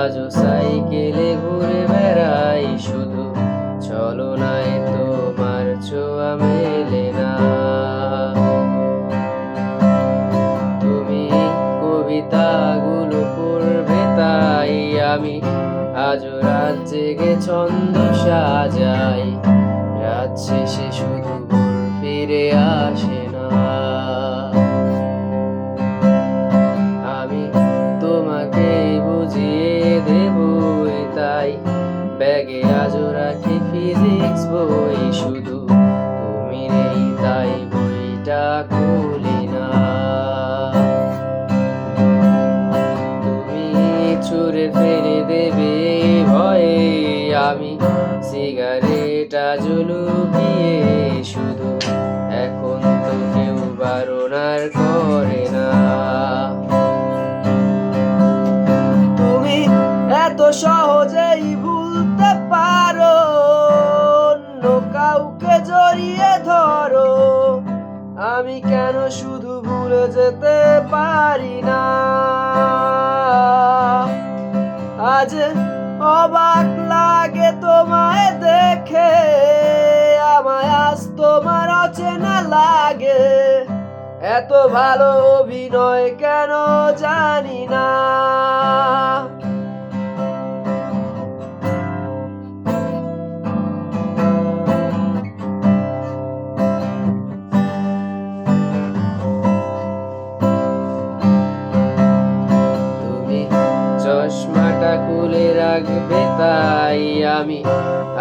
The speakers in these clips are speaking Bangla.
আজও সাইকেলে ঘুরে বেড়াই, শুধু ছলনায় তোমার ছোঁয়া মেলে না। তুমি কবিতাগুলো পড়বে তাই আমি আজও রাত জেগে ছন্দ সাজাই। রাত শেষে শুধু ভোর ফিরে আসে না। আমি তোমাকে বুঝিয়ে দেব তাই ব্যাগে আজও রাখি ফিজিক্স বই, শুধু তুমি নেই তাই বইটা খুলি না। তুমি ছুঁড়ে ফেলে দেবে ভয়ে আমি সিগারেট আজও লুকিয়ে, শুধু এখন তো কেউ বারণ আর করে না। তুমি এত সহজেই ভুলতে পারো, অন্য কাউকে জড়িয়ে ধরো, আমি কেন শুধু ভুলে যেতে পারি না। আজ অবাক লাগে তোমায় দেখে, আমায় আজ তোমার অচেনা লাগে। এত ভালো অভিনয় কেন জানি না। চশমাটা খুলে রাখবে তাই আমি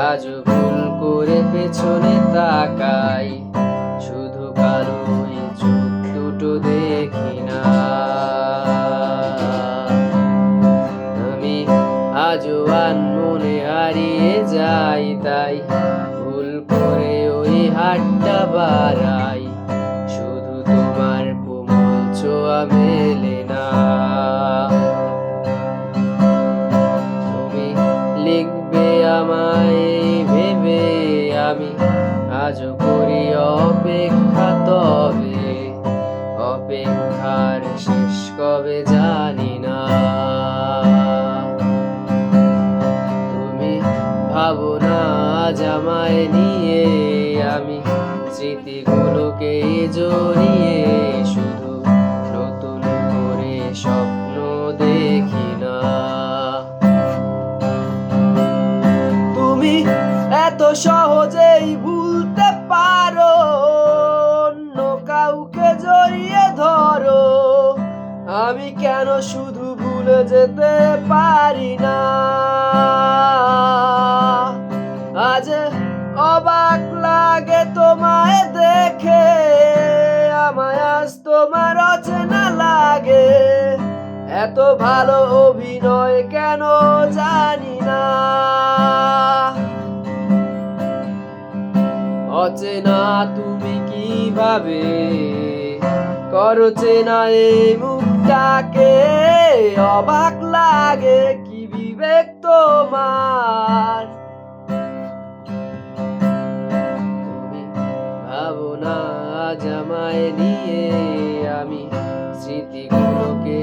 আজও ভুল করে পেছনে তাকাই, শুধু কালো চোখ দুটো দেখি না। আমি আজও আনমনে হারিয়ে যাই তাই ভুল করে ওই হাতটা বাড়াই, শুধু তোমার কোমল ছোঁয়া মেলে না। লিখবে আমায় ভেবে আমি আজও করি অপেক্ষা, তবে অপেক্ষার শেষ কবে জানি না। তুমি ভাবো না আজ আমায় নিয়ে, আমি স্মৃতিগুলোকে জড়িয়ে শুধু নতুন করে স্বপ্ন দেখি না। তুমি এত সহজেই ভুলতে পারো, অন্য কাউকে জড়িয়ে ধরো, আমি কেন শুধু ভুলে যেতে পারি না। আজ অবাক লাগে তোমায় দেখে, আমায় আজ তোমার অচেনা লাগে। এত ভালো অভিনয় কেন জানি না। অচেনা তুমি কিভাবে করো চেনা এই মুখটাকে, অবাক লাগে কি বিবেক তোমার। তুমি ভাবো না আজ আমায় নিয়ে, আমি স্মৃতিগুলোকে